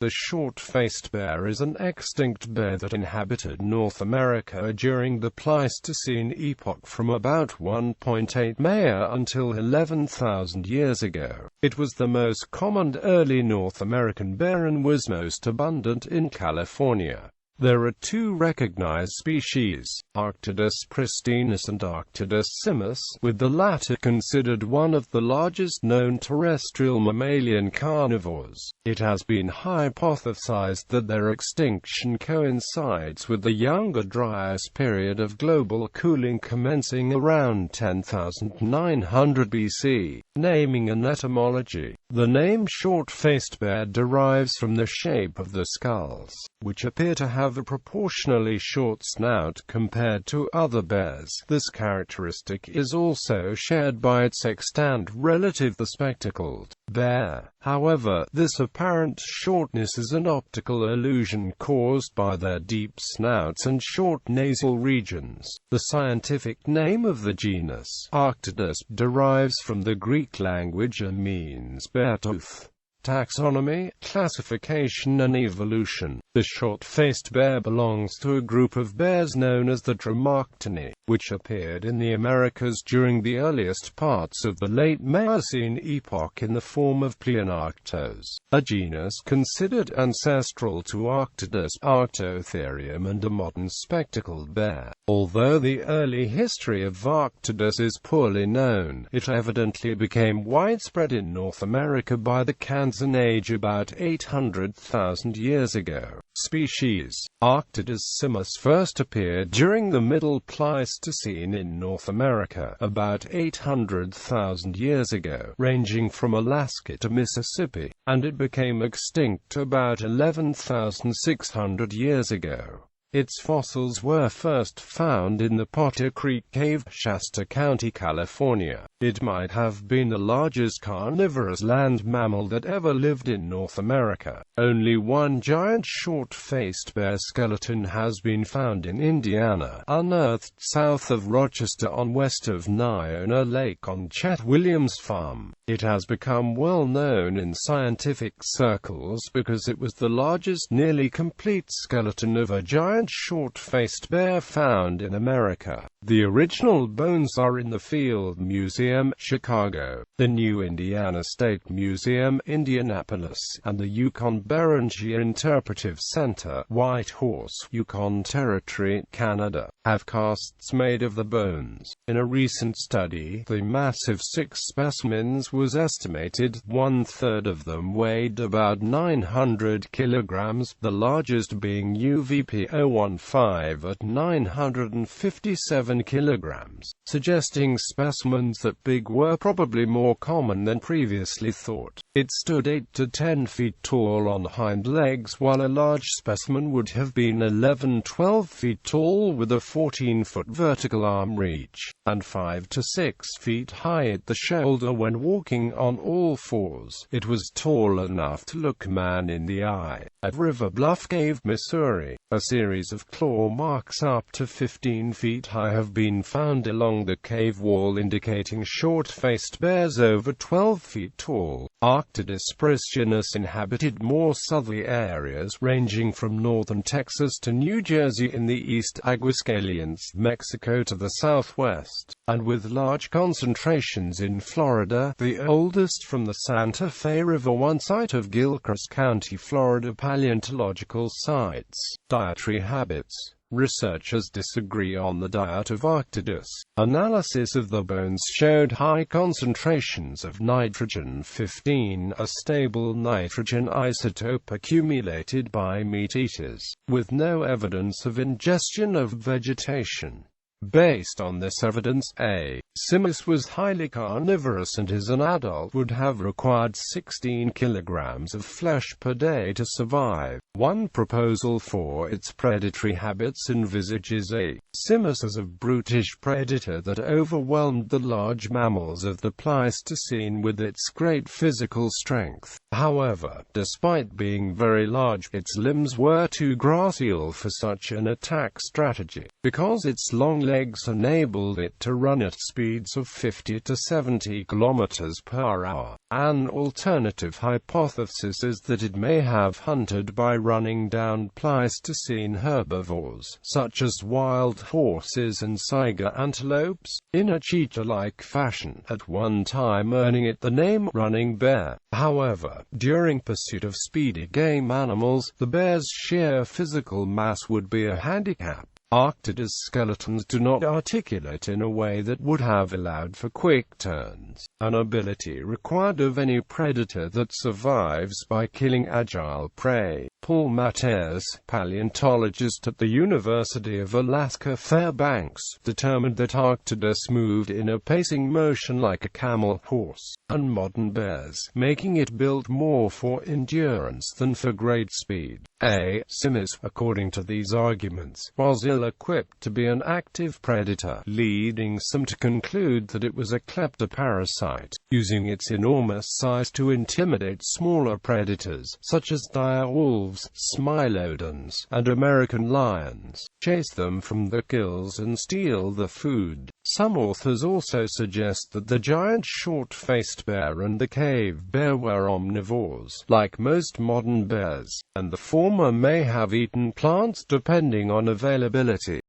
The short-faced bear is an extinct bear that inhabited North America during the Pleistocene epoch from about 1.8 million until 11,000 years ago. It was the most common early North American bear and was most abundant in California. There are two recognized species, Arctodus pristinus and Arctodus simus, with the latter considered one of the largest known terrestrial mammalian carnivores. It has been hypothesized that their extinction coincides with the Younger Dryas period of global cooling commencing around 10,900 BC. Naming and etymology. The name short-faced bear derives from the shape of the skulls, which appear to have a proportionally short snout compared to other bears. This characteristic is also shared by its extant relative, the spectacled bear. However, this apparent shortness is an optical illusion caused by their deep snouts and short nasal regions. The scientific name of the genus, Arctodus, derives from the Greek language and means bear tooth. Taxonomy, classification and evolution. The short-faced bear belongs to a group of bears known as the Dromaeosauridae, which appeared in the Americas during the earliest parts of the late Miocene epoch in the form of Pleonarctos, a genus considered ancestral to Arctodus, Arctotherium, and a modern spectacled bear. Although the early history of Arctodus is poorly known, it evidently became widespread in North America by the Kansan Age about 800,000 years ago. Species Arctodus simus first appeared during the Middle Pleistocene in North America, about 800,000 years ago, ranging from Alaska to Mississippi, and it became extinct about 11,600 years ago. Its fossils were first found in the Potter Creek Cave, Shasta County, California. It might have been the largest carnivorous land mammal that ever lived in North America. Only one giant short-faced bear skeleton has been found in Indiana, unearthed south of Rochester on west of Niona Lake on Chet Williams Farm. It has become well known in scientific circles because it was the largest nearly complete skeleton of a giant short-faced bear found in America. The original bones are in the Field Museum, Chicago, the New Indiana State Museum, Indianapolis, and the Yukon Beringia Interpretive Center, Whitehorse, Yukon Territory, Canada, have casts made of the bones. In a recent study, the mass of 6 specimens was estimated, 1/3 of them weighed about 900 kilograms, the largest being UVP015 at 957 kilograms, suggesting specimens that big were probably more common than previously thought. It stood 8 to 10 feet tall on hind legs, while a large specimen would have been 11-12 feet tall with a 14-foot vertical arm reach, and 5 to 6 feet high at the shoulder when walking on all fours. It was tall enough to look a man in the eye. At River Bluff Cave, Missouri, a series of claw marks up to 15 feet high have been found along the cave wall, indicating short-faced bears over 12 feet tall. Arctodus pristinus inhabited more southerly areas ranging from northern Texas to New Jersey in the east, Aguascalientes, Mexico to the southwest, and with large concentrations in Florida, the oldest from the Santa Fe River, one site of Gilchrist County, Florida. Paleontological sites. Dietary habits. Researchers disagree on the diet of Arctodus. Analysis of the bones showed high concentrations of nitrogen-15, a stable nitrogen isotope accumulated by meat eaters, with no evidence of ingestion of vegetation. Based on this evidence, A. simus was highly carnivorous and as an adult would have required 16 kilograms of flesh per day to survive. One proposal for its predatory habits envisages A. simus as a brutish predator that overwhelmed the large mammals of the Pleistocene with its great physical strength. However, despite being very large, its limbs were too gracile for such an attack strategy. Because its long legs enabled it to run at speeds of 50 to 70 kilometers per hour. An alternative hypothesis is that it may have hunted by running down Pleistocene herbivores, such as wild horses and saiga antelopes, in a cheetah-like fashion, at one time earning it the name running bear. However, during pursuit of speedy game animals, the bear's sheer physical mass would be a handicap. Arctodus skeletons do not articulate in a way that would have allowed for quick turns, an ability required of any predator that survives by killing agile prey. Paul Matters, paleontologist at the University of Alaska Fairbanks, determined that Arctodus moved in a pacing motion like a camel, horse, and modern bears, making it built more for endurance than for great speed. A simus, according to these arguments, was ill-equipped to be an active predator, leading some to conclude that it was a kleptoparasite, using its enormous size to intimidate smaller predators, such as dire wolves, smilodons, and American lions, chase them from the kills and steal the food. Some authors also suggest that the giant short-faced bear and the cave bear were omnivores, like most modern bears, and the former may have eaten plants depending on availability.